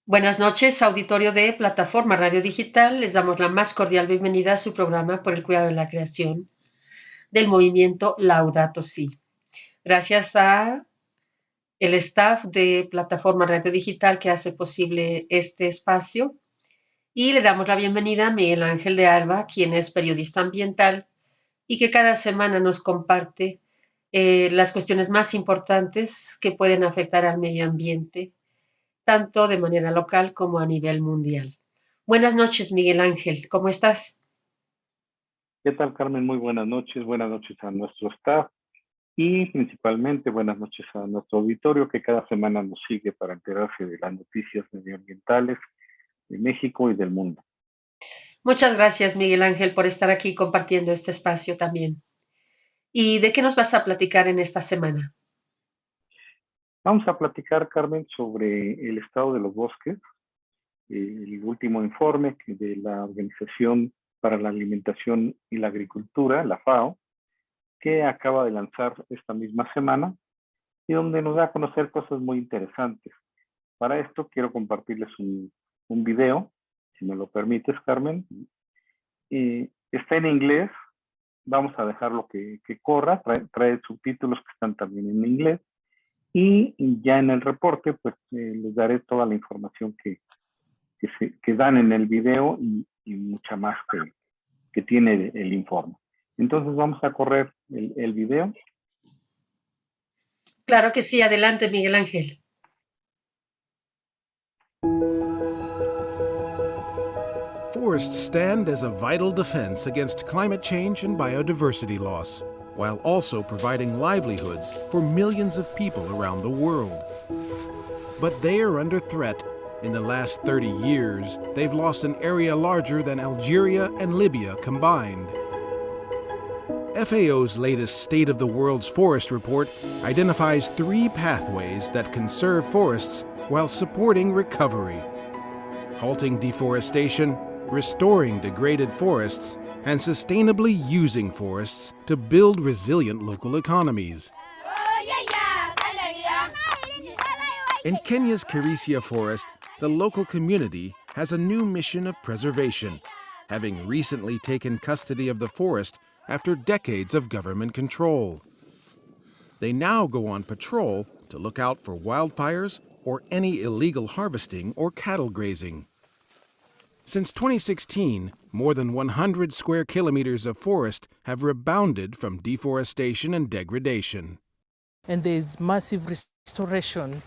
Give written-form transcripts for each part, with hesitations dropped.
Buenas noches, auditorio de Plataforma Radio Digital. Les damos la más cordial bienvenida a su programa por el cuidado de la creación del movimiento Laudato Si. Gracias a el staff de Plataforma Radio Digital que hace posible este espacio y le damos la bienvenida a Miguel Ángel de Alba, quien es periodista ambiental y que cada semana nos comparte las cuestiones más importantes que pueden afectar al medio ambiente tanto de manera local como a nivel mundial. Buenas noches, Miguel Ángel, ¿cómo estás? ¿Qué tal, Carmen? Muy buenas noches a nuestro staff y principalmente buenas noches a nuestro auditorio que cada semana nos sigue para enterarse de las noticias medioambientales de México y del mundo. Muchas gracias, Miguel Ángel, por estar aquí compartiendo este espacio también. ¿Y de qué nos vas a platicar en esta semana? Vamos a platicar, Carmen, sobre el estado de los bosques, el último informe de la Organización para la Alimentación y la Agricultura, la FAO, que acaba de lanzar esta misma semana y donde nos da a conocer cosas muy interesantes. Para esto quiero compartirles un video, si me lo permites, Carmen. Está en inglés, vamos a dejarlo que corra, trae subtítulos que están también en inglés. Y ya en el reporte, pues les daré toda la información que dan en el video y mucha más que tiene el informe. Entonces vamos a correr el video. Claro que sí, adelante, Miguel Ángel. Forests stand as a vital defense against climate change and biodiversity loss, while also providing livelihoods for millions of people around the world. But they are under threat. In the last 30 years, they've lost an area larger than Algeria and Libya combined. FAO's latest State of the World's Forest report identifies 3 pathways that conserve forests while supporting recovery: halting deforestation, restoring degraded forests, and sustainably using forests to build resilient local economies. In Kenya's Kirisia Forest, the local community has a new mission of preservation, having recently taken custody of the forest after decades of government control. They now go on patrol to look out for wildfires or any illegal harvesting or cattle grazing. Since 2016, more than 100 square kilometers of forest have rebounded from deforestation and degradation. And there's massive restoration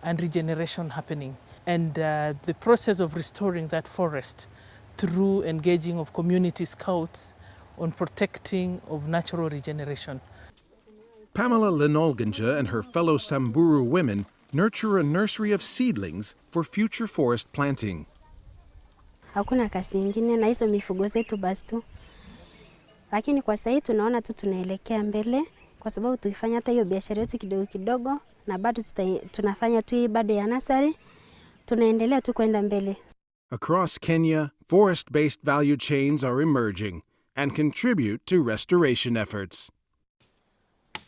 and regeneration happening. And the process of restoring that forest through engaging of community scouts on protecting of natural regeneration. Pamela Linolganja and her fellow Samburu women nurture a nursery of seedlings for future forest planting. Hakuna kazi nyingine na hizo mifugo zetu basi tu. Lakini kwa sasa tunaona tu tunaelekea mbele kwa sababu tukifanya hata hiyo biashara yetu kidogo kidogo na bado tunafanya tu bado ya nasari, tunaendelea tu kwenda mbele. Across Kenya, forest-based value chains are emerging and contribute to restoration efforts.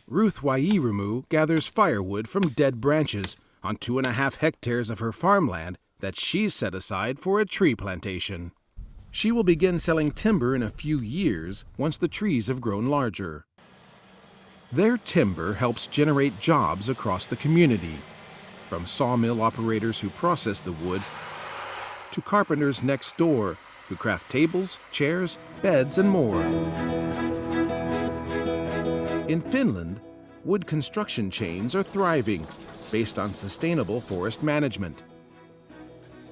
Ruth Wairumu gathers firewood from dead branches on 2.5 hectares of her farmland that she's set aside for a tree plantation. She will begin selling timber in a few years once the trees have grown larger. Their timber helps generate jobs across the community, from sawmill operators who process the wood to carpenters next door who craft tables, chairs, beds, and more. In Finland, wood construction chains are thriving based on sustainable forest management.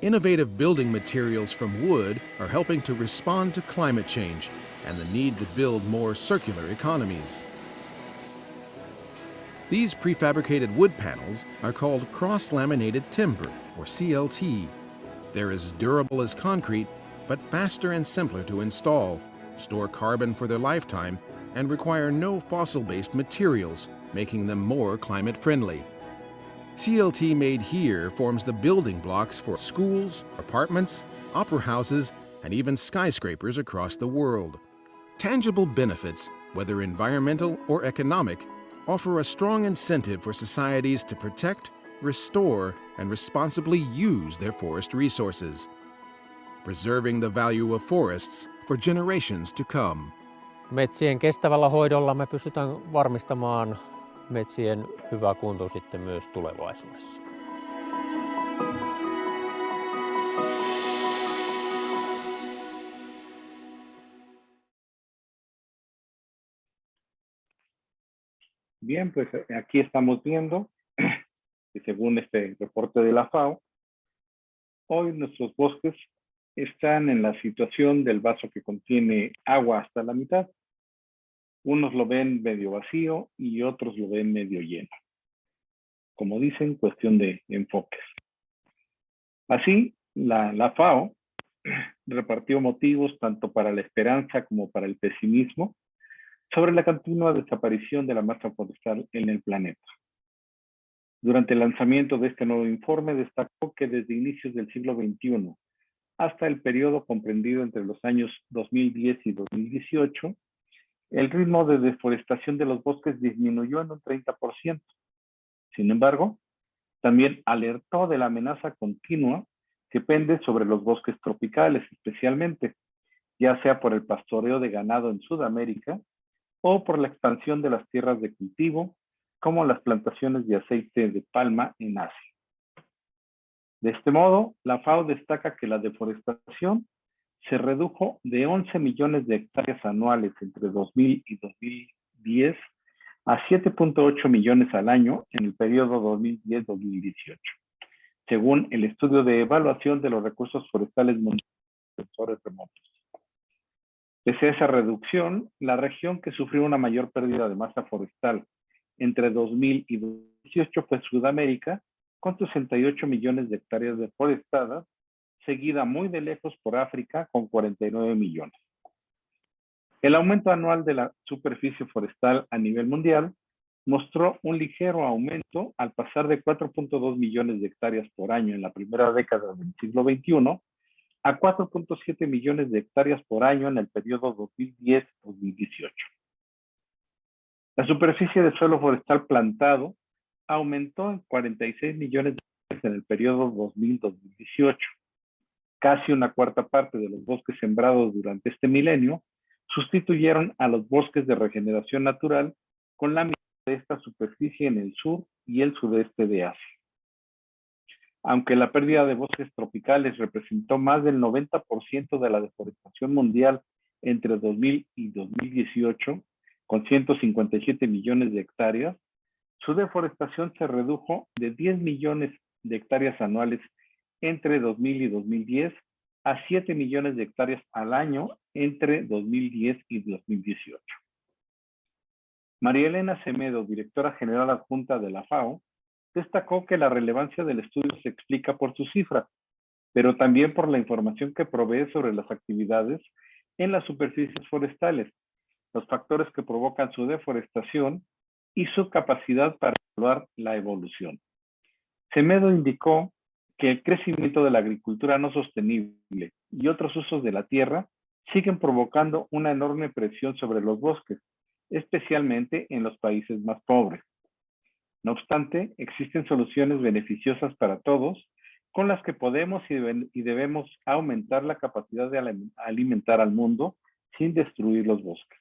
Innovative building materials from wood are helping to respond to climate change and the need to build more circular economies. These prefabricated wood panels are called cross-laminated timber, or CLT. They're as durable as concrete, but faster and simpler to install, store carbon for their lifetime, and require no fossil-based materials, making them more climate-friendly. CLT made here forms the building blocks for schools, apartments, opera houses, and even skyscrapers across the world. Tangible benefits, whether environmental or economic, offer a strong incentive for societies to protect, restore, and responsibly use their forest resources, preserving the value of forests for generations to come. Metsien kestävällä hoidolla me pystytään varmistamaan metsien hyvä kunto sitten myös tulevaisuudessa. Bien, pues aquí estamos viendo que según este reporte de la FAO, hoy nuestros bosques están en la situación del vaso que contiene agua hasta la mitad. Unos lo ven medio vacío y otros lo ven medio lleno. Como dicen, cuestión de enfoques. Así, la FAO repartió motivos tanto para la esperanza como para el pesimismo sobre la continua desaparición de la masa forestal en el planeta. Durante el lanzamiento de este nuevo informe destacó que desde inicios del siglo XXI hasta el periodo comprendido entre los años 2010 y 2018, el ritmo de deforestación de los bosques disminuyó en un 30%. Sin embargo, también alertó de la amenaza continua que pende sobre los bosques tropicales, especialmente, ya sea por el pastoreo de ganado en Sudamérica o por la expansión de las tierras de cultivo, como las plantaciones de aceite de palma en Asia. De este modo, la FAO destaca que la deforestación se redujo de 11 millones de hectáreas anuales entre 2000 y 2010 a 7.8 millones al año en el periodo 2010-2018, según el estudio de evaluación de los recursos forestales mundiales de sensores remotos. Pese a esa reducción, la región que sufrió una mayor pérdida de masa forestal entre 2000 y 2018 fue Sudamérica, con 68 millones de hectáreas deforestadas, seguida muy de lejos por África, con 49 millones. El aumento anual de la superficie forestal a nivel mundial mostró un ligero aumento al pasar de 4.2 millones de hectáreas por año en la primera década del siglo XXI a 4.7 millones de hectáreas por año en el periodo 2010-2018. La superficie de suelo forestal plantado aumentó en 46 millones de hectáreas en el periodo 2000-2018. Casi una cuarta parte de los bosques sembrados durante este milenio sustituyeron a los bosques de regeneración natural con la mitad de esta superficie en el sur y el sudeste de Asia. Aunque la pérdida de bosques tropicales representó más del 90% de la deforestación mundial entre 2000 y 2018, con 157 millones de hectáreas, su deforestación se redujo de 10 millones de hectáreas anuales entre 2000 y 2010 a 7 millones de hectáreas al año entre 2010 y 2018. María Elena Semedo, directora general adjunta de la FAO, destacó que la relevancia del estudio se explica por sus cifras, pero también por la información que provee sobre las actividades en las superficies forestales, los factores que provocan su deforestación y su capacidad para evaluar la evolución. Semedo indicó que el crecimiento de la agricultura no sostenible y otros usos de la tierra siguen provocando una enorme presión sobre los bosques, especialmente en los países más pobres. No obstante, existen soluciones beneficiosas para todos con las que podemos y debemos aumentar la capacidad de alimentar al mundo sin destruir los bosques.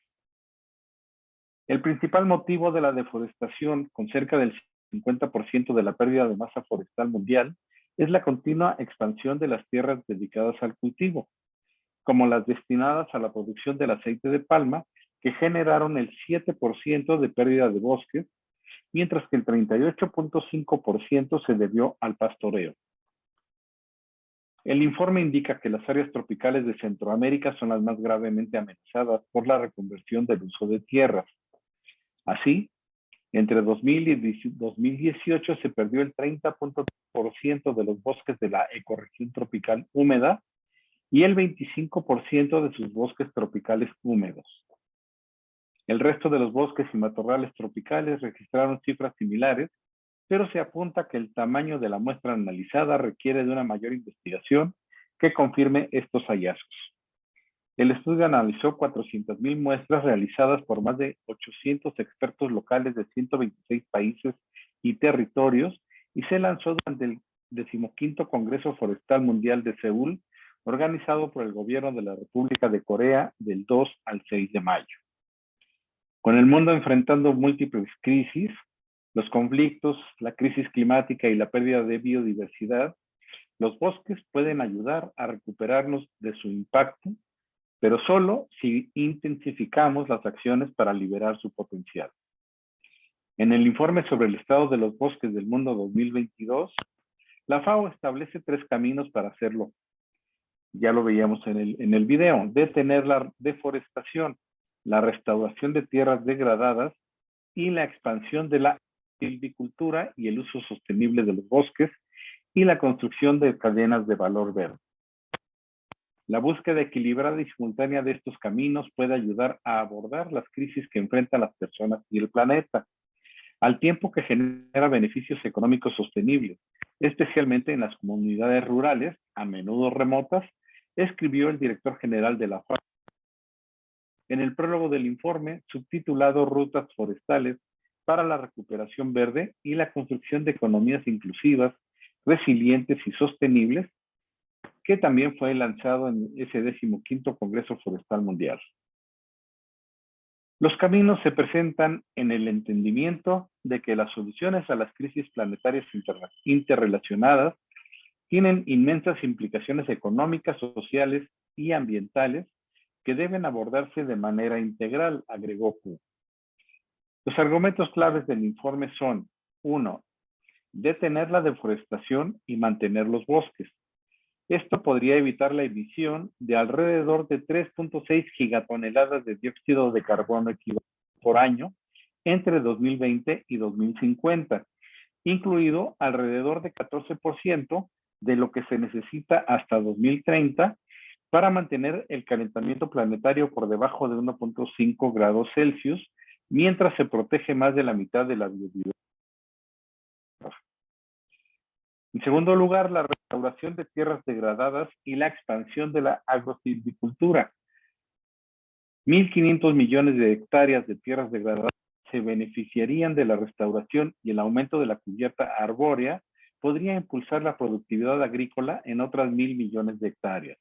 El principal motivo de la deforestación, con cerca del 50% de la pérdida de masa forestal mundial, es la continua expansión de las tierras dedicadas al cultivo, como las destinadas a la producción del aceite de palma, que generaron el 7% de pérdida de bosques, mientras que el 38.5% se debió al pastoreo. El informe indica que las áreas tropicales de Centroamérica son las más gravemente amenazadas por la reconversión del uso de tierras. Así, entre 2000 y 2018 se perdió el 30% de los bosques de la ecorregión tropical húmeda y el 25% de sus bosques tropicales húmedos. El resto de los bosques y matorrales tropicales registraron cifras similares, pero se apunta que el tamaño de la muestra analizada requiere de una mayor investigación que confirme estos hallazgos. El estudio analizó 400,000 muestras realizadas por más de 800 expertos locales de 126 países y territorios y se lanzó durante el 15º Congreso Forestal Mundial de Seúl, organizado por el gobierno de la República de Corea del 2 al 6 de mayo. Con el mundo enfrentando múltiples crisis, los conflictos, la crisis climática y la pérdida de biodiversidad, los bosques pueden ayudar a recuperarnos de su impacto, pero solo si intensificamos las acciones para liberar su potencial. En el informe sobre el estado de los bosques del mundo 2022, la FAO establece 3 caminos para hacerlo. Ya lo veíamos en el video: detener la deforestación, la restauración de tierras degradadas y la expansión de la silvicultura y el uso sostenible de los bosques y la construcción de cadenas de valor verde. La búsqueda equilibrada y simultánea de estos caminos puede ayudar a abordar las crisis que enfrentan las personas y el planeta, al tiempo que genera beneficios económicos sostenibles, especialmente en las comunidades rurales, a menudo remotas, escribió el director general de la FAO. En el prólogo del informe, subtitulado Rutas Forestales para la Recuperación Verde y la Construcción de Economías Inclusivas, Resilientes y Sostenibles, que también fue lanzado en ese 15º Congreso Forestal Mundial. Los caminos se presentan en el entendimiento de que las soluciones a las crisis planetarias interrelacionadas tienen inmensas implicaciones económicas, sociales y ambientales que deben abordarse de manera integral, agregó Hu. Los argumentos claves del informe son: 1. Detener la deforestación y mantener los bosques. Esto podría evitar la emisión de alrededor de 3.6 gigatoneladas de dióxido de carbono equivalente por año entre 2020 y 2050, incluido alrededor de 14% de lo que se necesita hasta 2030 para mantener el calentamiento planetario por debajo de 1.5 grados Celsius, mientras se protege más de la mitad de la biodiversidad. En segundo lugar, la restauración de tierras degradadas y la expansión de la agrosilvicultura. 1.500 millones de hectáreas de tierras degradadas se beneficiarían de la restauración, y el aumento de la cubierta arbórea podría impulsar la productividad agrícola en otras 1.000 millones de hectáreas.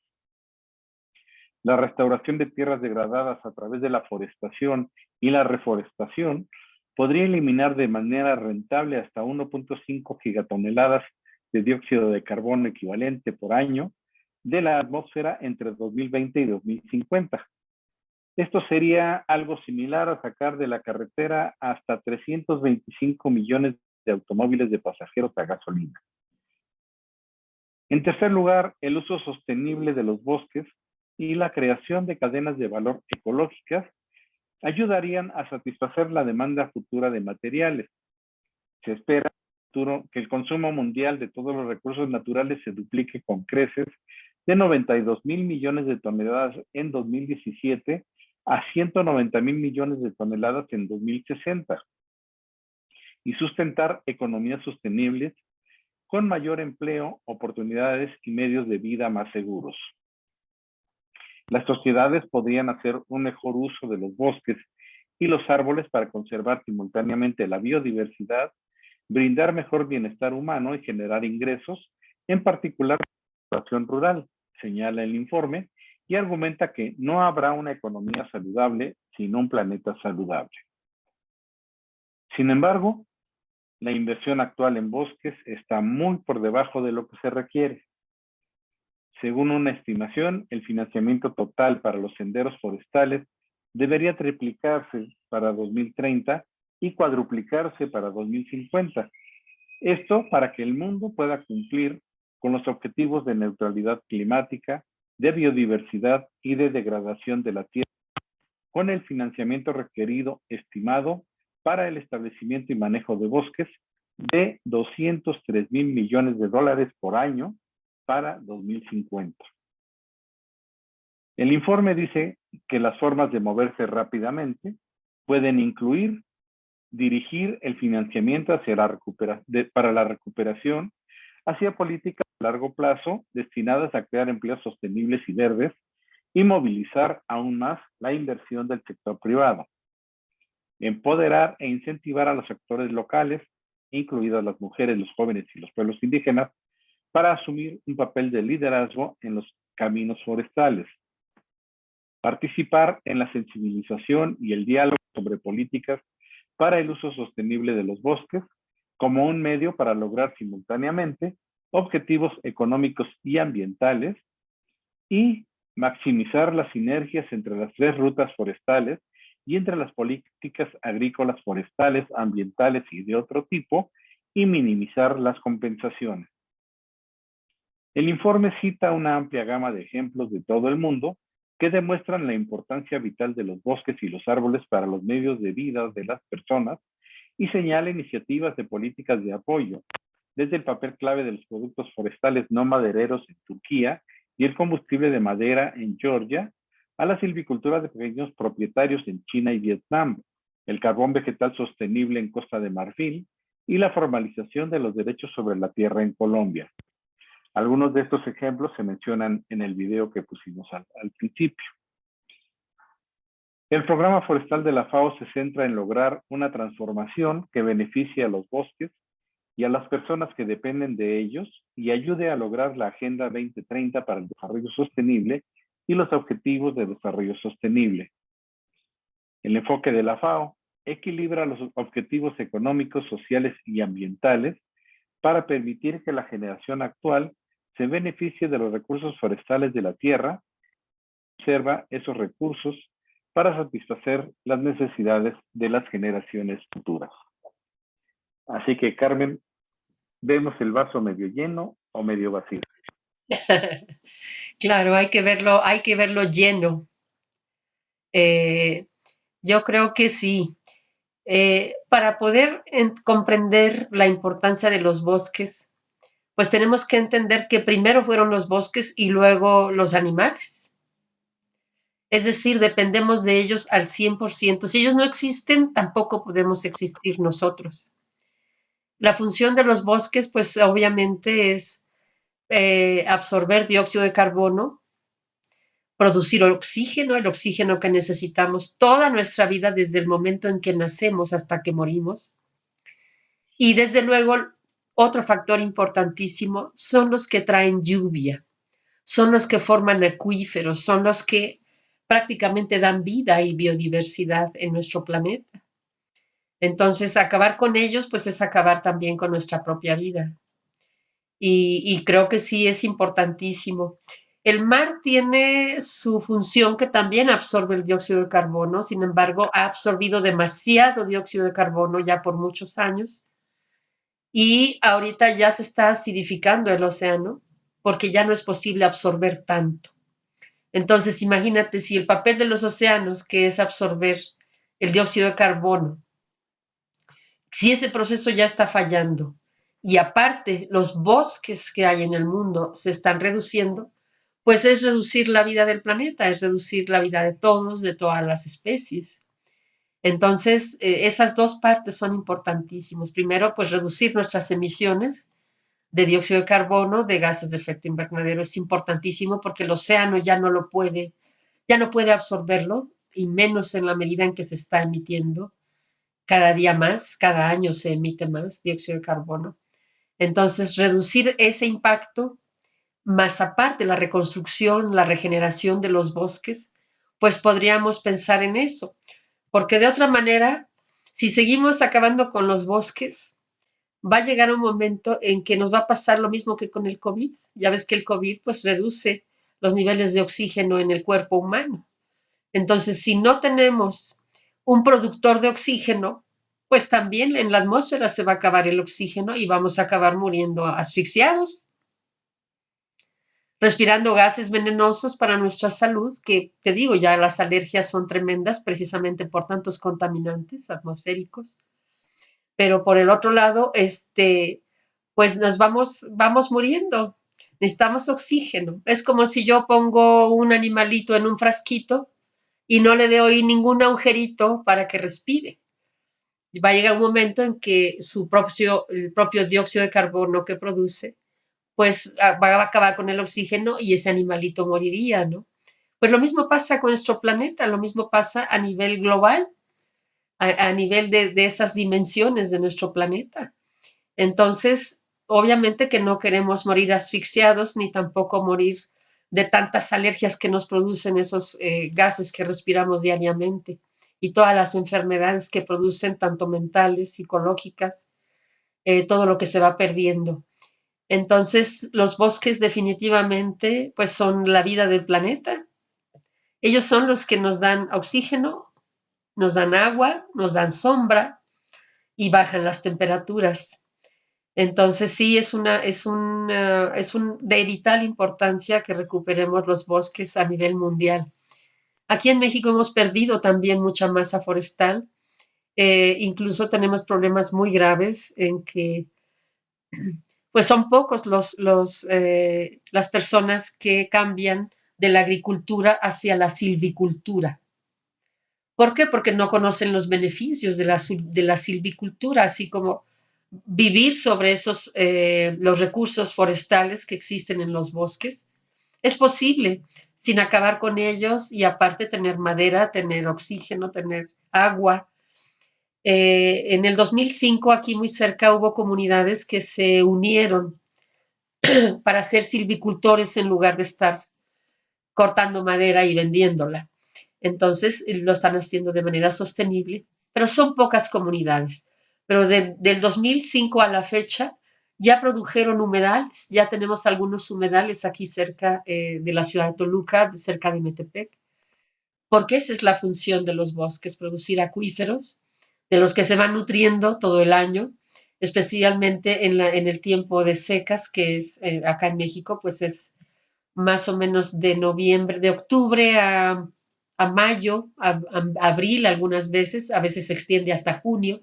La restauración de tierras degradadas a través de la forestación y la reforestación podría eliminar de manera rentable hasta 1.5 gigatoneladas de dióxido de carbono equivalente por año de la atmósfera entre 2020 y 2050. Esto sería algo similar a sacar de la carretera hasta 325 millones de automóviles de pasajeros a gasolina. En tercer lugar, el uso sostenible de los bosques y la creación de cadenas de valor ecológicas ayudarían a satisfacer la demanda futura de materiales. Se espera que el consumo mundial de todos los recursos naturales se duplique con creces de 92.000 millones de toneladas en 2017 a 190.000 millones de toneladas en 2060, y sustentar economías sostenibles con mayor empleo, oportunidades y medios de vida más seguros. Las sociedades podrían hacer un mejor uso de los bosques y los árboles para conservar simultáneamente la biodiversidad, brindar mejor bienestar humano y generar ingresos, en particular la población rural, señala el informe, y argumenta que no habrá una economía saludable sin un planeta saludable. Sin embargo, la inversión actual en bosques está muy por debajo de lo que se requiere. Según una estimación, el financiamiento total para los senderos forestales debería triplicarse para 2030 y cuadruplicarse para 2050. Esto para que el mundo pueda cumplir con los objetivos de neutralidad climática, de biodiversidad y de degradación de la tierra, con el financiamiento requerido estimado para el establecimiento y manejo de bosques de 203.000 millones de dólares por año para 2050. El informe dice que las formas de moverse rápidamente pueden incluir dirigir el financiamiento hacia para la recuperación hacia políticas a largo plazo destinadas a crear empleos sostenibles y verdes, y movilizar aún más la inversión del sector privado. Empoderar e incentivar a los sectores locales incluidas las mujeres, los jóvenes y los pueblos indígenas, para asumir un papel de liderazgo en los caminos forestales. Participar en la sensibilización y el diálogo sobre políticas para el uso sostenible de los bosques como un medio para lograr simultáneamente objetivos económicos y ambientales, y maximizar las sinergias entre las 3 rutas forestales y entre las políticas agrícolas, forestales, ambientales y de otro tipo, y minimizar las compensaciones. El informe cita una amplia gama de ejemplos de todo el mundo que demuestran la importancia vital de los bosques y los árboles para los medios de vida de las personas, y señala iniciativas de políticas de apoyo, desde el papel clave de los productos forestales no madereros en Turquía y el combustible de madera en Georgia, a la silvicultura de pequeños propietarios en China y Vietnam, el carbón vegetal sostenible en Costa de Marfil y la formalización de los derechos sobre la tierra en Colombia. Algunos de estos ejemplos se mencionan en el video que pusimos al principio. El programa forestal de la FAO se centra en lograr una transformación que beneficie a los bosques y a las personas que dependen de ellos y ayude a lograr la Agenda 2030 para el Desarrollo Sostenible y los Objetivos de Desarrollo Sostenible. El enfoque de la FAO equilibra los objetivos económicos, sociales y ambientales para permitir que la generación actual se beneficie de los recursos forestales de la tierra, conserva esos recursos para satisfacer las necesidades de las generaciones futuras. Así que, Carmen, ¿vemos el vaso medio lleno o medio vacío? Claro, hay que verlo lleno. Yo creo que sí. Para poder comprender la importancia de los bosques, pues tenemos que entender que primero fueron los bosques y luego los animales. Es decir, dependemos de ellos al 100%. Si ellos no existen, tampoco podemos existir nosotros. La función de los bosques, pues obviamente es absorber dióxido de carbono, producir oxígeno, el oxígeno que necesitamos toda nuestra vida desde el momento en que nacemos hasta que morimos. Y desde luego, otro factor importantísimo son los que traen lluvia, son los que forman acuíferos, son los que prácticamente dan vida y biodiversidad en nuestro planeta. Entonces, acabar con ellos, pues es acabar también con nuestra propia vida. Y creo que sí es importantísimo. El mar tiene su función que también absorbe el dióxido de carbono, sin embargo, ha absorbido demasiado dióxido de carbono ya por muchos años y ahorita ya se está acidificando el océano porque ya no es posible absorber tanto. Entonces, imagínate si el papel de los océanos, que es absorber el dióxido de carbono, si ese proceso ya está fallando y aparte los bosques que hay en el mundo se están reduciendo, pues es reducir la vida del planeta, es reducir la vida de todos, de todas las especies. Entonces, esas dos partes son importantísimas. Primero, pues reducir nuestras emisiones de dióxido de carbono, de gases de efecto invernadero, es importantísimo porque el océano ya no puede absorberlo, y menos en la medida en que se está emitiendo cada día más, cada año se emite más dióxido de carbono. Entonces, reducir ese impacto, más aparte la reconstrucción, la regeneración de los bosques, pues podríamos pensar en eso, porque de otra manera, si seguimos acabando con los bosques, va a llegar un momento en que nos va a pasar lo mismo que con el COVID. Ya ves que el COVID pues reduce los niveles de oxígeno en el cuerpo humano. Entonces, si no tenemos un productor de oxígeno, pues también en la atmósfera se va a acabar el oxígeno y vamos a acabar muriendo asfixiados, respirando gases venenosos para nuestra salud, que te digo, ya las alergias son tremendas precisamente por tantos contaminantes atmosféricos. Pero por el otro lado, pues nos vamos muriendo. Necesitamos oxígeno. Es como si yo pongo un animalito en un frasquito y no le doy ningún agujerito para que respire. Va a llegar un momento en que el propio dióxido de carbono que produce, pues va a acabar con el oxígeno y ese animalito moriría, ¿no? Pues lo mismo pasa con nuestro planeta, lo mismo pasa a nivel global, a nivel de estas dimensiones de nuestro planeta. Entonces, obviamente que no queremos morir asfixiados ni tampoco morir de tantas alergias que nos producen esos gases que respiramos diariamente y todas las enfermedades que producen, tanto mentales, psicológicas, todo lo que se va perdiendo. Entonces, los bosques definitivamente pues son la vida del planeta. Ellos son los que nos dan oxígeno, nos dan agua, nos dan sombra y bajan las temperaturas. Entonces sí, es de vital importancia que recuperemos los bosques a nivel mundial. Aquí en México hemos perdido también mucha masa forestal. Incluso tenemos problemas muy graves en que pues son pocos las personas que cambian de la agricultura hacia la silvicultura. ¿Por qué? Porque no conocen los beneficios de la silvicultura, así como vivir sobre los recursos forestales que existen en los bosques. Es posible sin acabar con ellos y aparte tener madera, tener oxígeno, tener agua. En el 2005 aquí muy cerca hubo comunidades que se unieron para ser silvicultores en lugar de estar cortando madera y vendiéndola. Entonces lo están haciendo de manera sostenible, pero son pocas comunidades. Pero del 2005 a la fecha ya produjeron humedales, ya tenemos algunos humedales aquí cerca de la ciudad de Toluca, cerca de Metepec, porque esa es la función de los bosques, producir acuíferos de los que se van nutriendo todo el año, especialmente en el tiempo de secas, que es acá en México, pues es más o menos de noviembre, de octubre a mayo, abril algunas veces, a veces se extiende hasta junio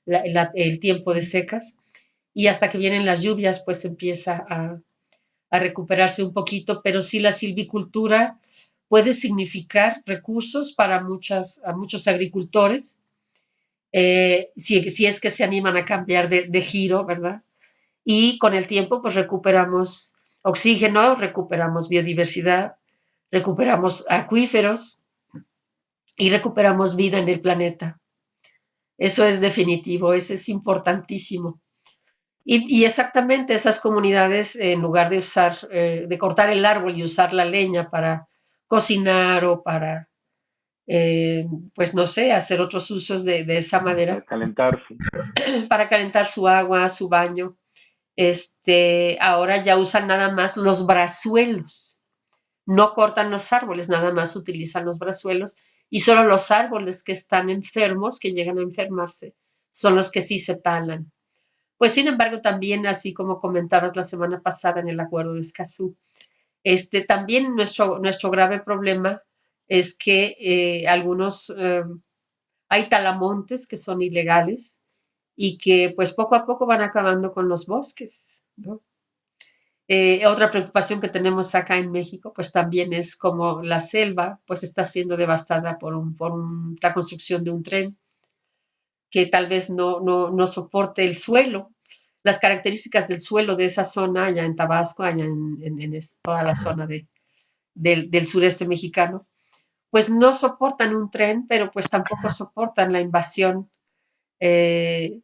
el tiempo de secas y hasta que vienen las lluvias pues empieza a recuperarse un poquito, pero sí la silvicultura puede significar recursos para muchos agricultores, si es que se animan a cambiar de giro, ¿verdad? Y con el tiempo pues recuperamos oxígeno, recuperamos biodiversidad, recuperamos acuíferos y recuperamos vida en el planeta. Eso es definitivo, eso es importantísimo. Y exactamente esas comunidades, en lugar de de cortar el árbol y usar la leña para cocinar o para, pues no sé, hacer otros usos de esa Para madera, calentarse. para calentar su agua, su baño, ahora ya usan nada más los brazuelos. No cortan los árboles, nada más utilizan los brazuelos y solo los árboles que están enfermos, que llegan a enfermarse, son los que sí se talan. Pues sin embargo, también, así como comentabas la semana pasada en el acuerdo de Escazú, también nuestro grave problema es que hay talamontes que son ilegales y que pues poco a poco van acabando con los bosques, ¿no? Otra preocupación que tenemos acá en México, pues también es como la selva, pues está siendo devastada por la construcción de un tren que tal vez no soporte el suelo, las características del suelo de esa zona, allá en Tabasco, allá en toda la zona del sureste mexicano, pues no soportan un tren, pero pues tampoco soportan la invasión eh,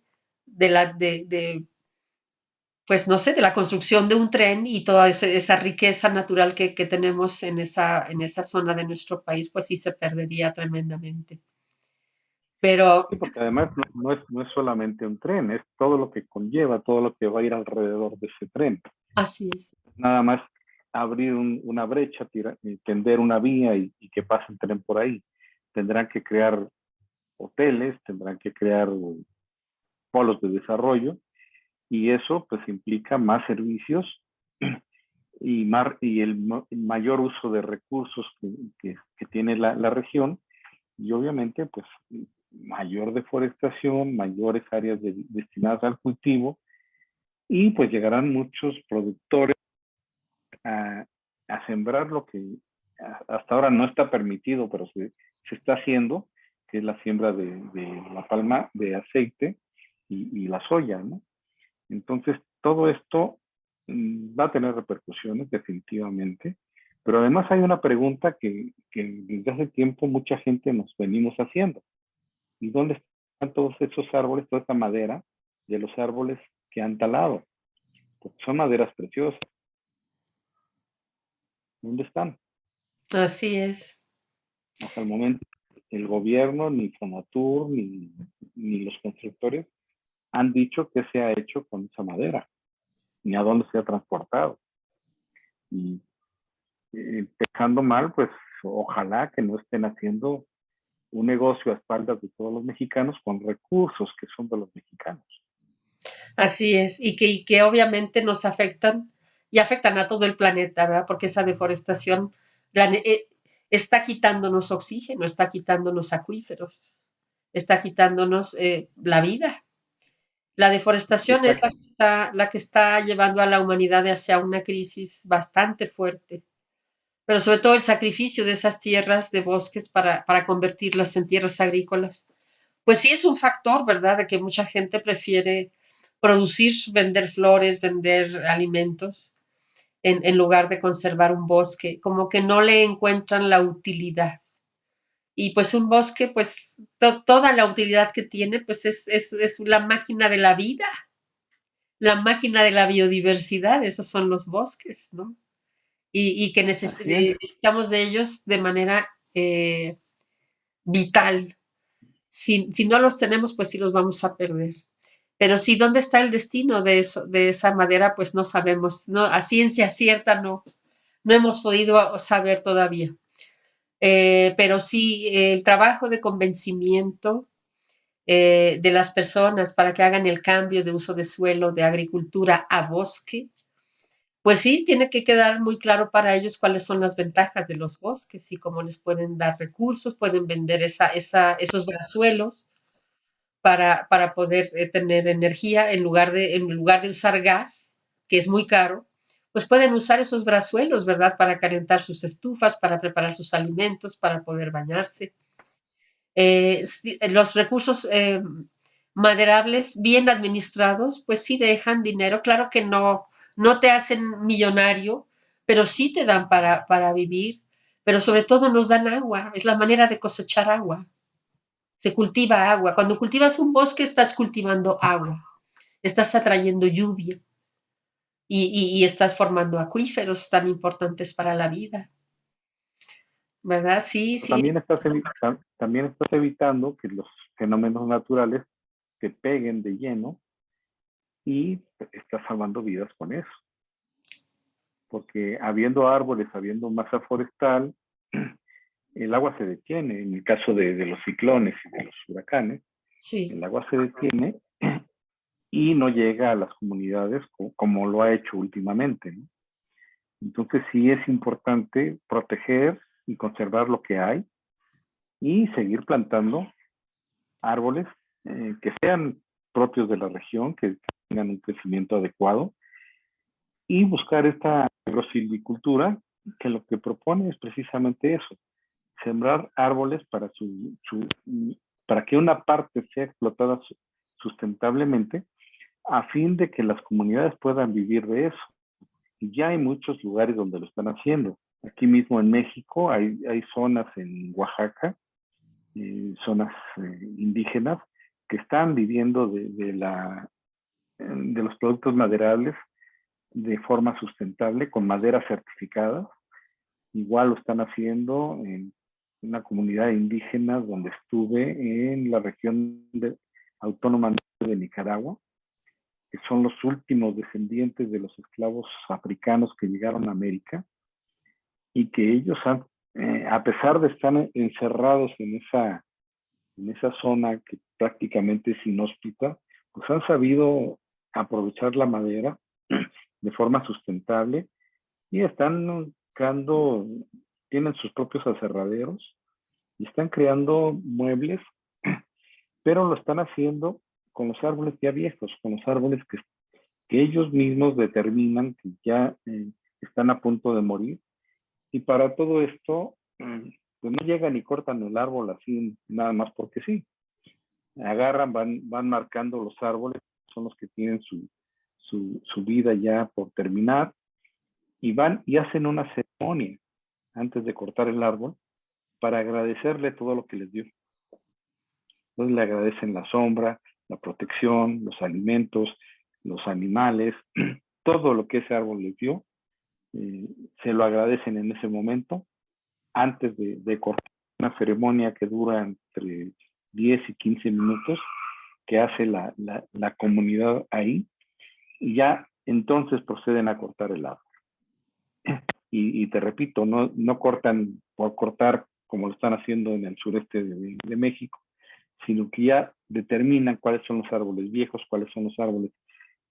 pues no sé, de la construcción de un tren y toda esa riqueza natural que tenemos en esa zona de nuestro país, pues sí se perdería tremendamente. Pero Sí, porque además no es solamente un tren, es todo lo que conlleva, todo lo que va a ir alrededor de ese tren. así es, Nada más abrir una brecha, tender una vía y que pase el tren por ahí. Tendrán que crear hoteles, tendrán que crear polos de desarrollo y eso pues implica más servicios y el mayor uso de recursos que tiene la región y obviamente pues mayor deforestación, mayores áreas destinadas al cultivo y pues llegarán muchos productores a, a sembrar lo que hasta ahora no está permitido, pero se está haciendo, que es la siembra de la palma de aceite y la soya, ¿no? Entonces, todo esto va a tener repercusiones definitivamente, pero además hay una pregunta que desde hace tiempo mucha gente nos venimos haciendo. ¿Y dónde están todos esos árboles, toda esta madera de los árboles que han talado, porque son maderas preciosas. ¿Dónde están? Así es. Hasta el momento, el gobierno, ni Fonatur, ni los constructores han dicho qué se ha hecho con esa madera, ni a dónde se ha transportado. Y empezando mal, pues ojalá que no estén haciendo un negocio a espaldas de todos los mexicanos con recursos que son de los mexicanos. Así es, y que obviamente nos afectan y afectan a todo el planeta, ¿verdad? Porque esa deforestación está quitándonos oxígeno, está quitándonos acuíferos, está quitándonos la vida. La deforestación es la que está llevando a la humanidad hacia una crisis bastante fuerte, pero sobre todo el sacrificio de esas tierras de bosques para convertirlas en tierras agrícolas. Pues sí es un factor, ¿verdad? De que mucha gente prefiere producir, vender flores, vender alimentos, en lugar de conservar un bosque, como que no le encuentran la utilidad. Y pues un bosque, pues toda la utilidad que tiene, pues es la máquina de la vida, la máquina de la biodiversidad, esos son los bosques, ¿no? Y que Así es. necesitamos de ellos de manera vital. Si no los tenemos, pues sí los vamos a perder. Pero sí, ¿dónde está el destino de eso, de esa madera? Pues no sabemos, no, a ciencia cierta no hemos podido saber todavía. Pero sí, el trabajo de convencimiento de las personas para que hagan el cambio de uso de suelo de agricultura a bosque, pues sí, tiene que quedar muy claro para ellos cuáles son las ventajas de los bosques y cómo les pueden dar recursos, pueden vender esos brazuelos para poder tener energía en lugar de usar gas, que es muy caro, pues pueden usar esos brazuelos, ¿verdad? Para calentar sus estufas, para preparar sus alimentos, para poder bañarse. Los recursos maderables bien administrados, pues sí dejan dinero. Claro que no te hacen millonario, pero sí te dan para vivir, pero sobre todo nos dan agua, es la manera de cosechar agua. Se cultiva agua. Cuando cultivas un bosque estás cultivando agua, estás atrayendo lluvia y estás formando acuíferos tan importantes para la vida, ¿verdad? Sí, sí, También estás evitando que los fenómenos naturales te peguen de lleno y estás salvando vidas con eso. Porque habiendo árboles, habiendo masa forestal, el agua se detiene. En el caso de los ciclones y de los huracanes, sí. el agua se detiene y no llega a las comunidades como lo ha hecho últimamente, ¿no? Entonces sí es importante proteger y conservar lo que hay y seguir plantando árboles que sean propios de la región, que tengan un crecimiento adecuado y buscar esta agrosilvicultura que lo que propone es precisamente eso, sembrar árboles para que una parte sea explotada sustentablemente a fin de que las comunidades puedan vivir de eso. Y ya hay muchos lugares donde lo están haciendo. Aquí mismo en México hay zonas en Oaxaca, zonas indígenas, que están viviendo de los productos maderables de forma sustentable, con maderas certificadas. Igual lo están haciendo en una comunidad indígena donde estuve en la región autónoma de Nicaragua, que son los últimos descendientes de los esclavos africanos que llegaron a América y que ellos han, a pesar de estar encerrados en esa zona que prácticamente es inhóspita, pues han sabido aprovechar la madera de forma sustentable y están creando, tienen sus propios aserraderos y están creando muebles, pero lo están haciendo con los árboles ya viejos, con los árboles que ellos mismos determinan que ya están a punto de morir. Y para todo esto, pues no llegan y cortan el árbol así nada más porque sí. Agarran, van marcando los árboles, son los que tienen su vida ya por terminar, y van y hacen una ceremonia antes de cortar el árbol para agradecerle todo lo que les dio. Entonces le agradecen la sombra, la protección, los alimentos, los animales, todo lo que ese árbol les dio, se lo agradecen en ese momento, antes de cortar una ceremonia que dura entre 10 y 15 minutos, que hace la comunidad ahí, y ya entonces proceden a cortar el árbol. Y te repito, no cortan por cortar como lo están haciendo en el sureste de México, sino que ya determinan cuáles son los árboles viejos, cuáles son los árboles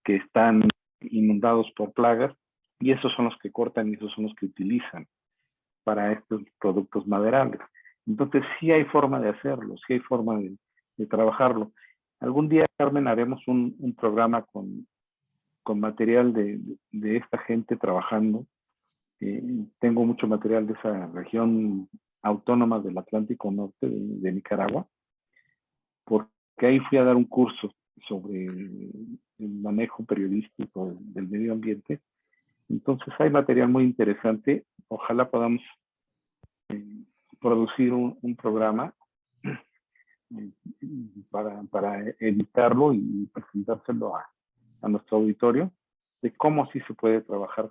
que están inundados por plagas, y esos son los que cortan y esos son los que utilizan para estos productos maderables. Entonces sí hay forma de hacerlo, sí hay forma de trabajarlo. Algún día, Carmen, haremos un programa con material de esta gente trabajando. Tengo mucho material de esa región autónoma del Atlántico Norte de Nicaragua, porque ahí fui a dar un curso sobre el manejo periodístico del medio ambiente. Entonces hay material muy interesante. Ojalá podamos producir un programa para editarlo y presentárselo a nuestro auditorio, de cómo sí se puede trabajar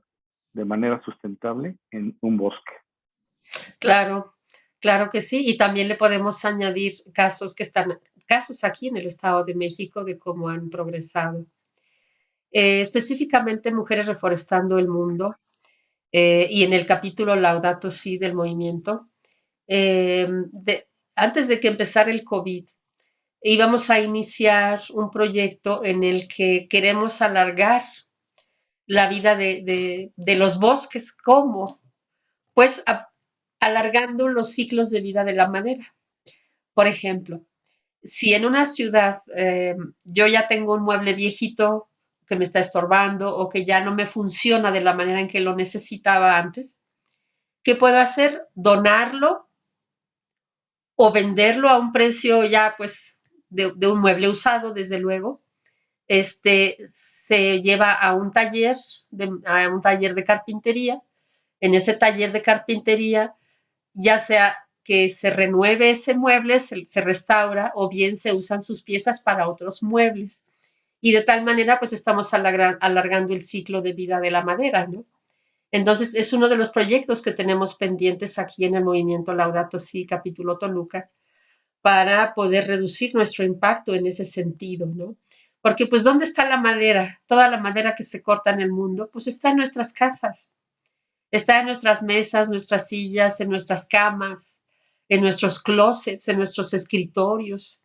de manera sustentable en un bosque. Claro, claro que sí. Y también le podemos añadir casos aquí en el Estado de México de cómo han progresado. Específicamente Mujeres Reforestando el Mundo, y en el capítulo Laudato Si del movimiento, eh, de- antes de que empezara el COVID, íbamos a iniciar un proyecto en el que queremos alargar la vida de los bosques. ¿Cómo? Pues alargando los ciclos de vida de la madera. Por ejemplo, si en una ciudad yo ya tengo un mueble viejito que me está estorbando o que ya no me funciona de la manera en que lo necesitaba antes, ¿qué puedo hacer? Donarlo o venderlo a un precio ya pues de un mueble usado, desde luego. Se lleva a un taller de carpintería. En ese taller de carpintería, ya sea que se renueve ese mueble, se restaura, o bien se usan sus piezas para otros muebles. Y de tal manera, pues estamos alargando el ciclo de vida de la madera, ¿no? Entonces, es uno de los proyectos que tenemos pendientes aquí en el movimiento Laudato Si, capítulo Toluca, para poder reducir nuestro impacto en ese sentido, ¿no? Porque, pues, ¿dónde está la madera? Toda la madera que se corta en el mundo, pues está en nuestras casas, está en nuestras mesas, nuestras sillas, en nuestras camas, en nuestros closets, en nuestros escritorios,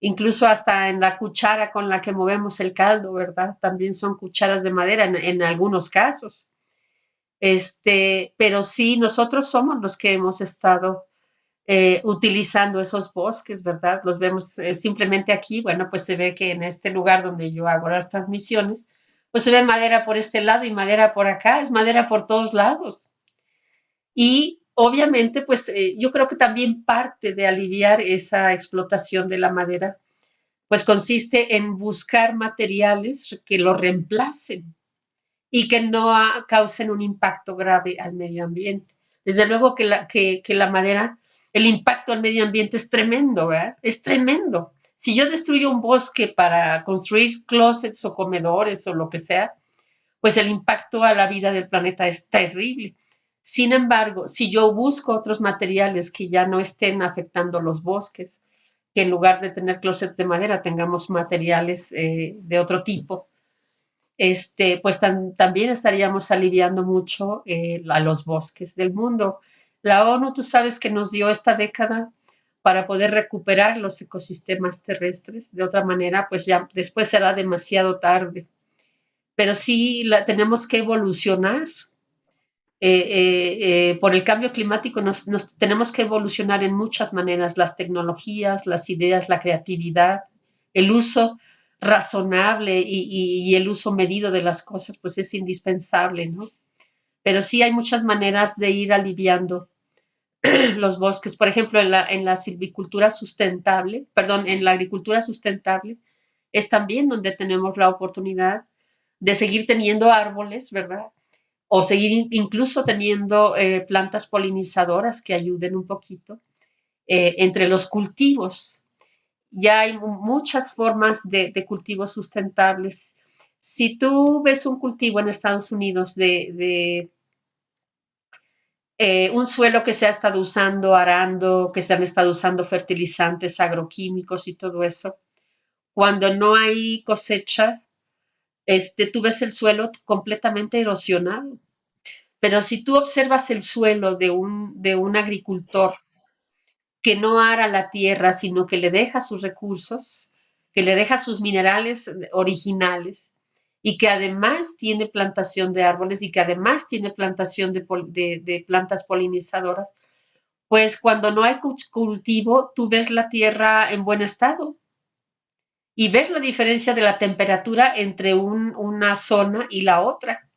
incluso hasta en la cuchara con la que movemos el caldo, ¿verdad? También son cucharas de madera en algunos casos. Pero sí, nosotros somos los que hemos estado utilizando esos bosques, ¿verdad? Los vemos simplemente aquí, bueno, pues se ve que en este lugar donde yo hago las transmisiones, pues se ve madera por este lado y madera por acá, es madera por todos lados. Y obviamente, pues yo creo que también parte de aliviar esa explotación de la madera, pues consiste en buscar materiales que lo reemplacen y que no causen un impacto grave al medio ambiente. Desde luego que la madera, el impacto al medio ambiente es tremendo, ¿verdad? Es tremendo. Si yo destruyo un bosque para construir closets o comedores o lo que sea, pues el impacto a la vida del planeta es terrible. Sin embargo, si yo busco otros materiales que ya no estén afectando los bosques, que en lugar de tener closets de madera tengamos materiales de otro tipo, pues también estaríamos aliviando mucho a los bosques del mundo. La ONU, tú sabes que nos dio esta década para poder recuperar los ecosistemas terrestres. De otra manera, pues ya después será demasiado tarde. Pero sí tenemos que evolucionar. Por el cambio climático nos tenemos que evolucionar en muchas maneras, las tecnologías, las ideas, la creatividad, el uso razonable y el uso medido de las cosas, pues es indispensable, ¿no? Pero sí hay muchas maneras de ir aliviando los bosques. Por ejemplo, en la silvicultura sustentable, perdón, en la agricultura sustentable, es también donde tenemos la oportunidad de seguir teniendo árboles, ¿verdad? O seguir incluso teniendo plantas polinizadoras que ayuden un poquito entre los cultivos. Ya hay muchas formas de cultivos sustentables. Si tú ves un cultivo en Estados Unidos de un suelo que se ha estado usando, arando, que se han estado usando fertilizantes, agroquímicos y todo eso, cuando no hay cosecha, tú ves el suelo completamente erosionado. Pero si tú observas el suelo de un agricultor que no ara la tierra, sino que le deja sus recursos, que le deja sus minerales originales y que además tiene plantación de árboles y que además tiene plantación de plantas polinizadoras, pues cuando no hay cultivo, tú ves la tierra en buen estado y ves la diferencia de la temperatura entre una zona y la otra,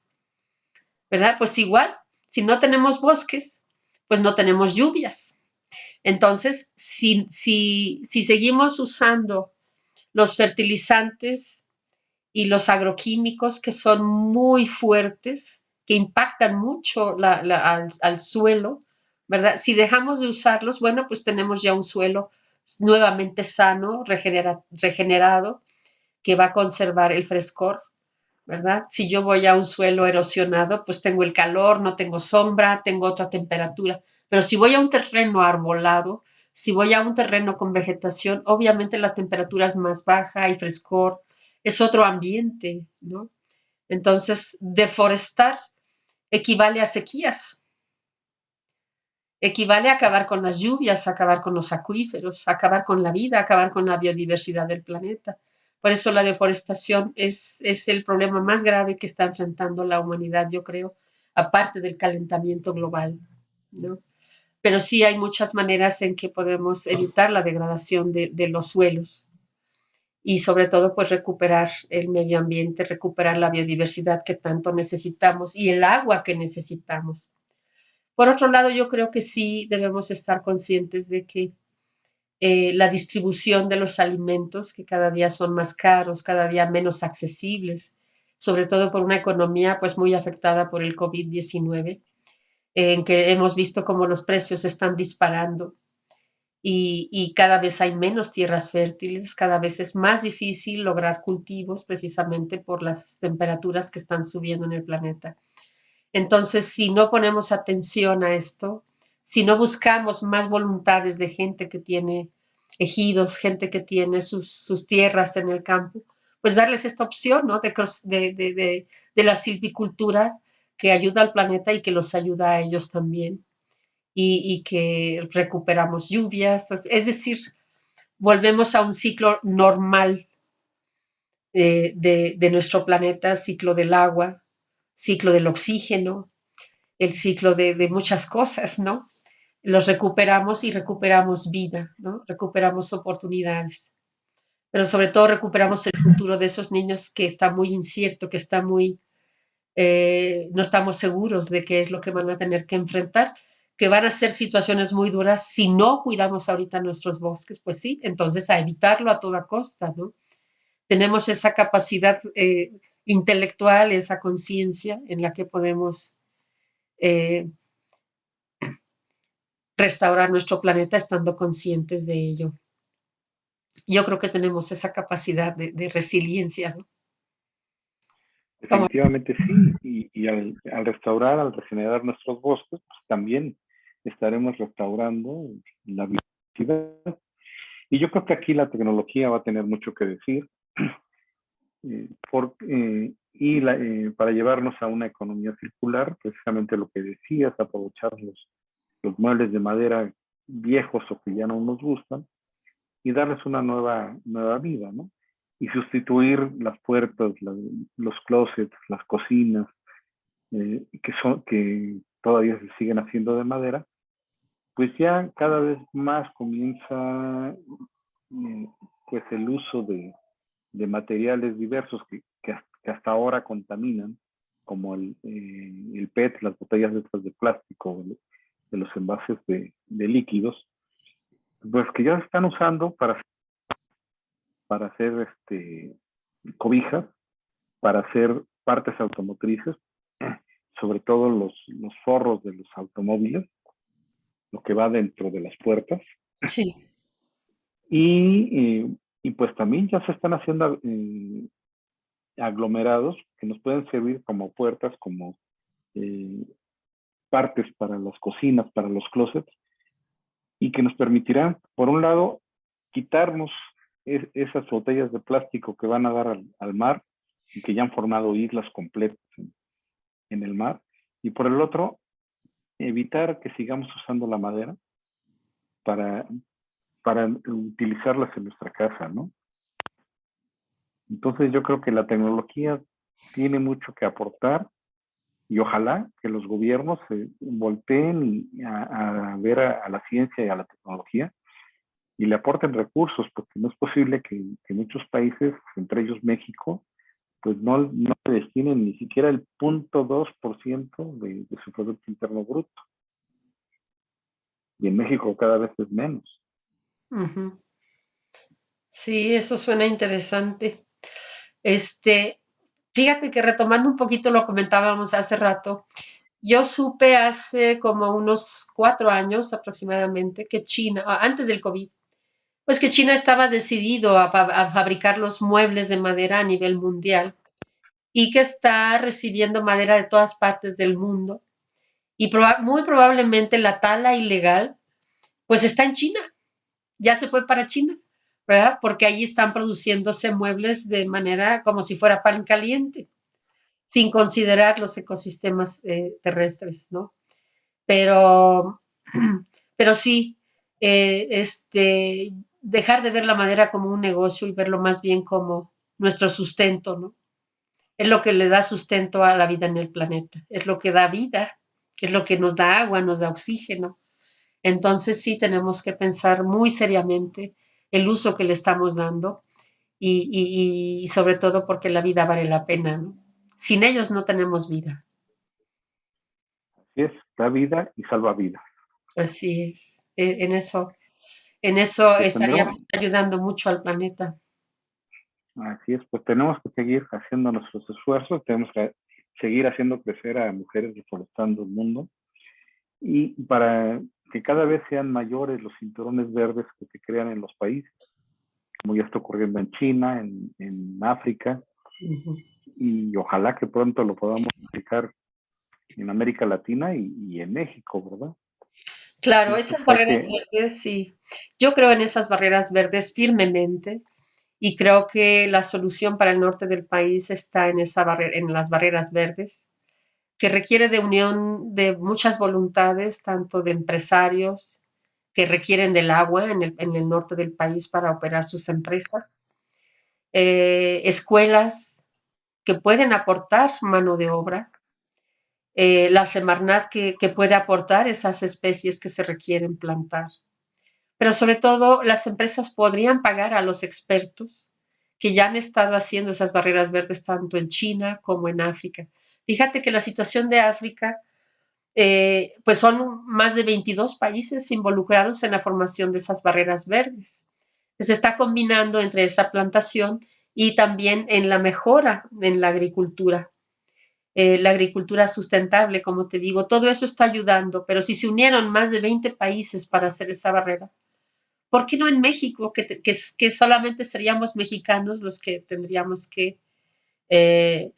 ¿verdad? Pues igual, si no tenemos bosques, pues no tenemos lluvias. Entonces, si seguimos usando los fertilizantes y los agroquímicos que son muy fuertes, que impactan mucho al suelo, ¿verdad? Si dejamos de usarlos, bueno, pues tenemos ya un suelo nuevamente sano, regenerado, que va a conservar el frescor, ¿verdad? Si yo voy a un suelo erosionado, pues tengo el calor, no tengo sombra, tengo otra temperatura. Pero si voy a un terreno arbolado, si voy a un terreno con vegetación, obviamente la temperatura es más baja, hay frescor, es otro ambiente, ¿no? Entonces, deforestar equivale a sequías, equivale a acabar con las lluvias, acabar con los acuíferos, acabar con la vida, acabar con la biodiversidad del planeta. Por eso la deforestación es el problema más grave que está enfrentando la humanidad, yo creo, aparte del calentamiento global, ¿no? Pero sí hay muchas maneras en que podemos evitar la degradación de los suelos y sobre todo pues recuperar el medio ambiente, recuperar la biodiversidad que tanto necesitamos y el agua que necesitamos. Por otro lado, yo creo que sí debemos estar conscientes de que la distribución de los alimentos, que cada día son más caros, cada día menos accesibles, sobre todo por una economía pues muy afectada por el COVID-19, en que hemos visto cómo los precios están disparando y cada vez hay menos tierras fértiles, cada vez es más difícil lograr cultivos precisamente por las temperaturas que están subiendo en el planeta. Entonces, si no ponemos atención a esto, si no buscamos más voluntades de gente que tiene ejidos, gente que tiene sus tierras en el campo, pues darles esta opción, ¿no? De la silvicultura que ayuda al planeta y que los ayuda a ellos también. Y que recuperamos lluvias, es decir, volvemos a un ciclo normal de nuestro planeta, ciclo del agua, ciclo del oxígeno, el ciclo de muchas cosas, ¿no? Los recuperamos y recuperamos vida, ¿no? Recuperamos oportunidades, pero sobre todo recuperamos el futuro de esos niños que está muy incierto, que está muy, no estamos seguros de qué es lo que van a tener que enfrentar, que van a ser situaciones muy duras si no cuidamos ahorita nuestros bosques, pues sí, entonces a evitarlo a toda costa, ¿no? Tenemos esa capacidad intelectual, esa conciencia en la que podemos eh, restaurar nuestro planeta estando conscientes de ello. Yo creo que tenemos esa capacidad de resiliencia, ¿no? Como, Definitivamente sí, y al restaurar, al regenerar nuestros bosques, pues también estaremos restaurando la biodiversidad. Y yo creo que aquí la tecnología va a tener mucho que decir para llevarnos a una economía circular, precisamente lo que decías, aprovechar los muebles de madera viejos o que ya no nos gustan y darles una nueva vida, ¿no? Y sustituir las puertas, los closets, las cocinas, que todavía se siguen haciendo de madera, pues ya cada vez más comienza pues el uso de materiales diversos que hasta ahora contaminan, como el PET, las botellas de plástico, de los envases de líquidos, pues que ya se están usando para hacer cobijas, para hacer partes automotrices, sobre todo los forros de los automóviles, lo que va dentro de las puertas. sí, Y pues también ya se están haciendo aglomerados que nos pueden servir como puertas, como partes para las cocinas, para los closets, y que nos permitirán, por un lado, quitarnos esas botellas de plástico que van a dar al mar y que ya han formado islas completas en el mar, y por el otro, evitar que sigamos usando la madera para utilizarlas en nuestra casa, ¿no? Entonces yo creo que la tecnología tiene mucho que aportar y ojalá que los gobiernos se volteen a ver a la ciencia y a la tecnología y le aporten recursos, porque no es posible que muchos países, entre ellos México, pues no le destinen ni siquiera el 0.2% de su Producto Interno Bruto. Y en México cada vez es menos. Ujú. Sí, eso suena interesante. Fíjate que retomando un poquito lo comentábamos hace rato, yo supe hace como unos 4 años aproximadamente que China, antes del COVID, pues que China estaba decidido a fabricar los muebles de madera a nivel mundial y que está recibiendo madera de todas partes del mundo y muy probablemente la tala ilegal pues está en China, ya se fue para China, ¿verdad? Porque ahí están produciéndose muebles de manera como si fuera pan caliente, sin considerar los ecosistemas terrestres, ¿no? Pero, pero sí, dejar de ver la madera como un negocio y verlo más bien como nuestro sustento, ¿no? Es lo que le da sustento a la vida en el planeta, es lo que da vida, es lo que nos da agua, nos da oxígeno. Entonces sí tenemos que pensar muy seriamente el uso que le estamos dando y sobre todo porque la vida vale la pena, ¿no? Sin ellos no tenemos vida. Así es, da vida y salva vida. Así es. En eso Pues tendremos, estaríamos ayudando mucho al planeta. así es, pues tenemos que seguir haciendo nuestros esfuerzos, tenemos que seguir haciendo crecer a mujeres reforestando el mundo y para que cada vez sean mayores los cinturones verdes que se crean en los países, como ya está ocurriendo en China, en África, Ujú. y ojalá que pronto lo podamos aplicar en América Latina y en México, ¿verdad? Claro, Entonces esas hay barreras que, verdes, sí. Yo creo en esas barreras verdes firmemente y creo que la solución para el norte del país está en en las barreras verdes, que requiere de unión de muchas voluntades, tanto de empresarios que requieren del agua en el norte del país para operar sus empresas, escuelas que pueden aportar mano de obra, la Semarnat que puede aportar esas especies que se requieren plantar. Pero sobre todo, las empresas podrían pagar a los expertos que ya han estado haciendo esas barreras verdes tanto en China como en África. Fíjate que la situación de África, pues son más de 22 países involucrados en la formación de esas barreras verdes, que se está combinando entre esa plantación y también en la mejora en la agricultura sustentable, como te digo, todo eso está ayudando, pero si se unieron más de 20 países para hacer esa barrera, ¿por qué no en México, que solamente seríamos mexicanos los que tendríamos que eh,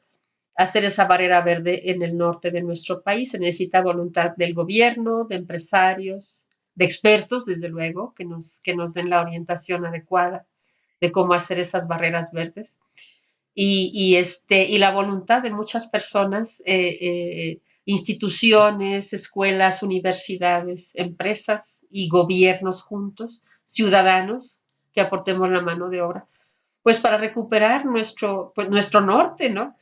hacer esa barrera verde en el norte de nuestro país? Se necesita voluntad del gobierno, de empresarios, de expertos, desde luego, que nos den la orientación adecuada de cómo hacer esas barreras verdes y la voluntad de muchas personas, instituciones, escuelas, universidades, empresas y gobiernos juntos, ciudadanos, que aportemos la mano de obra, pues para recuperar nuestro norte, ¿no?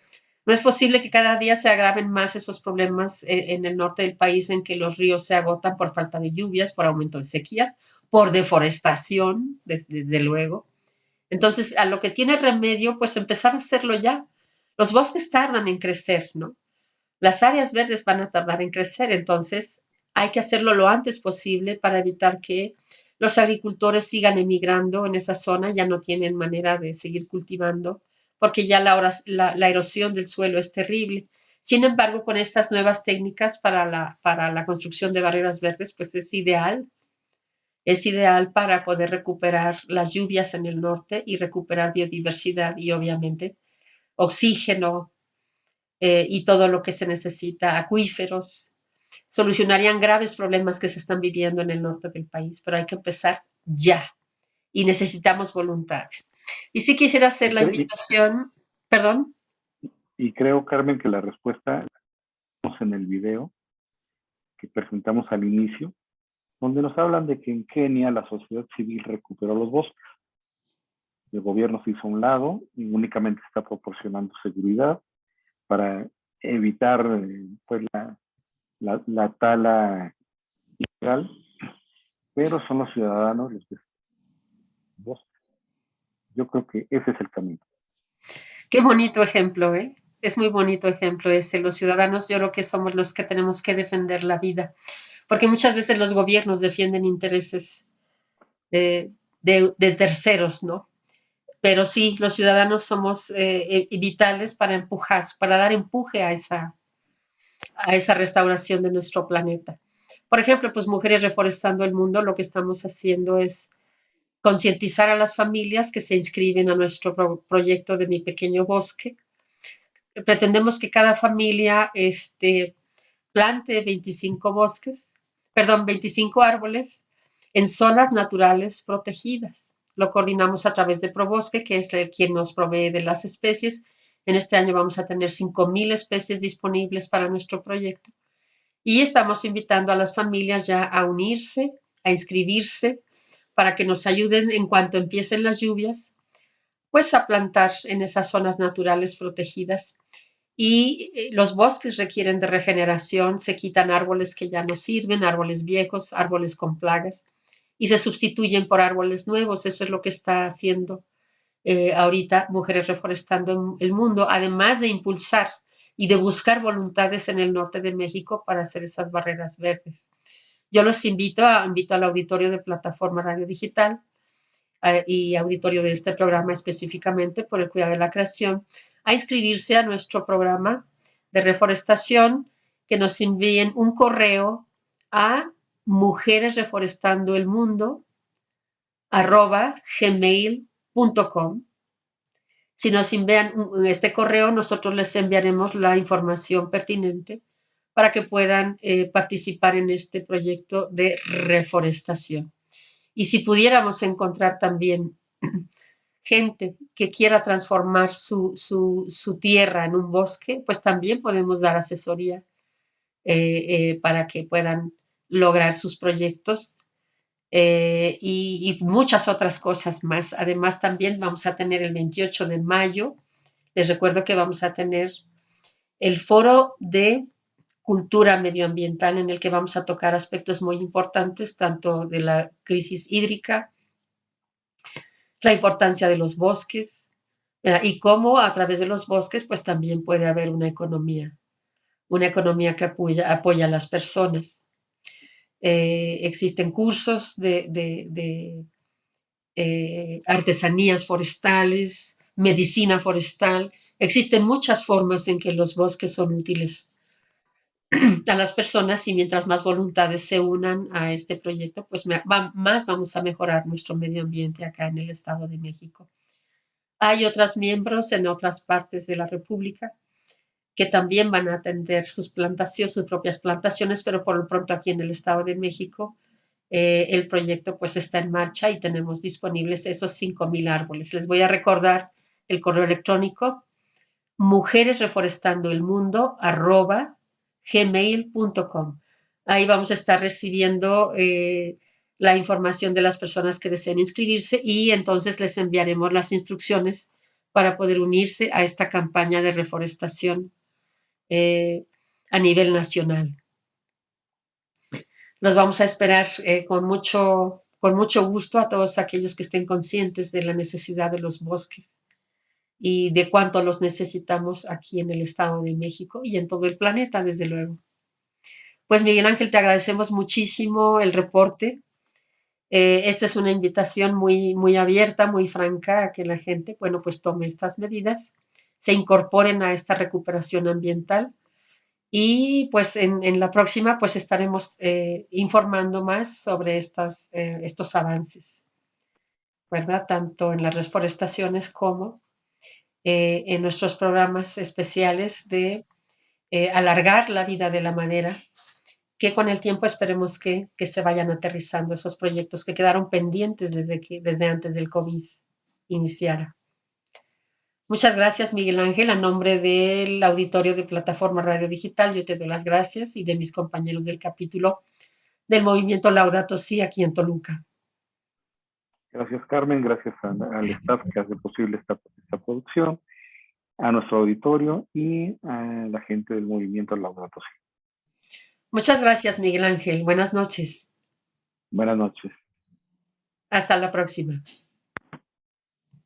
No es posible que cada día se agraven más esos problemas en el norte del país en que los ríos se agotan por falta de lluvias, por aumento de sequías, por deforestación, desde luego. Entonces, a lo que tiene remedio, pues empezar a hacerlo ya. Los bosques tardan en crecer, ¿no? Las áreas verdes van a tardar en crecer, entonces hay que hacerlo lo antes posible para evitar que los agricultores sigan emigrando en esa zona, ya no tienen manera de seguir cultivando, porque ya la erosión del suelo es terrible. Sin embargo, con estas nuevas técnicas para la construcción de barreras verdes, pues es ideal para poder recuperar las lluvias en el norte y recuperar biodiversidad y obviamente oxígeno y todo lo que se necesita, acuíferos. Solucionarían graves problemas que se están viviendo en el norte del país, pero hay que empezar ya y necesitamos voluntades. Y sí quisiera hacer la invitación, perdón. Y creo, Carmen, que la respuesta en el video que presentamos al inicio, donde nos hablan de que en Kenia la sociedad civil recuperó los bosques. El gobierno se hizo a un lado y únicamente está proporcionando seguridad para evitar pues la tala ilegal, pero son los ciudadanos los que bosques. Yo creo que ese es el camino. Qué bonito ejemplo, ¿eh? Es muy bonito ejemplo ese. Los ciudadanos yo creo que somos los que tenemos que defender la vida, porque muchas veces los gobiernos defienden intereses de terceros, ¿no? Pero sí, los ciudadanos somos vitales para empujar, para dar empuje a esa restauración de nuestro planeta. Por ejemplo, pues Mujeres Reforestando el Mundo, lo que estamos haciendo es concientizar a las familias que se inscriben a nuestro proyecto de Mi Pequeño Bosque. Pretendemos que cada familia plante 25 árboles en zonas naturales protegidas. Lo coordinamos a través de ProBosque, que es quien nos provee de las especies. En este año vamos a tener 5,000 especies disponibles para nuestro proyecto. Y estamos invitando a las familias ya a unirse, a inscribirse, para que nos ayuden en cuanto empiecen las lluvias, pues a plantar en esas zonas naturales protegidas. Y los bosques requieren de regeneración, se quitan árboles que ya no sirven, árboles viejos, árboles con plagas, y se sustituyen por árboles nuevos. Eso es lo que está haciendo ahorita Mujeres Reforestando el Mundo, además de impulsar y de buscar voluntades en el norte de México para hacer esas barreras verdes. Yo los invito al auditorio de Plataforma Radio Digital y auditorio de este programa específicamente por el cuidado de la creación, a inscribirse a nuestro programa de reforestación, que nos envíen un correo a mujeresreforestandoelmundo@gmail.com. Si nos envían este correo, nosotros les enviaremos la información pertinente para que puedan participar en este proyecto de reforestación. Y si pudiéramos encontrar también gente que quiera transformar su tierra en un bosque, pues también podemos dar asesoría para que puedan lograr sus proyectos y muchas otras cosas más. Además, también vamos a tener el 28 de mayo, les recuerdo que vamos a tener el foro de cultura medioambiental en el que vamos a tocar aspectos muy importantes, tanto de la crisis hídrica, la importancia de los bosques y cómo a través de los bosques pues también puede haber una economía que apoya a las personas. Existen cursos de artesanías forestales, medicina forestal. Existen muchas formas en que los bosques son útiles a las personas y mientras más voluntades se unan a este proyecto, pues más vamos a mejorar nuestro medio ambiente acá en el Estado de México. Hay otros miembros en otras partes de la República que también van a atender sus propias plantaciones, pero por lo pronto aquí en el Estado de México el proyecto pues está en marcha y tenemos disponibles esos 5,000 árboles. Les voy a recordar el correo electrónico mujeresreforestandoelmundo@gmail.com. Ahí vamos a estar recibiendo la información de las personas que deseen inscribirse y entonces les enviaremos las instrucciones para poder unirse a esta campaña de reforestación a nivel nacional. Los vamos a esperar con mucho gusto a todos aquellos que estén conscientes de la necesidad de los bosques y de cuánto los necesitamos aquí en el Estado de México y en todo el planeta, desde luego. Pues Miguel Ángel, te agradecemos muchísimo el reporte. Esta es una invitación muy, muy abierta, muy franca a que la gente, bueno, pues tome estas medidas, se incorporen a esta recuperación ambiental y pues en la próxima pues estaremos informando más sobre estos avances, ¿verdad? Tanto en las reforestaciones como en nuestros programas especiales de alargar la vida de la madera, que con el tiempo esperemos que se vayan aterrizando esos proyectos que quedaron pendientes desde antes del COVID iniciara. Muchas gracias, Miguel Ángel. A nombre del auditorio de Plataforma Radio Digital, yo te doy las gracias y de mis compañeros del capítulo del movimiento Laudato Si aquí en Toluca. Gracias, Carmen. Gracias al staff que hace posible esta producción, a nuestro auditorio y a la gente del movimiento Laudato Si. Muchas gracias, Miguel Ángel. Buenas noches. Buenas noches. Hasta la próxima.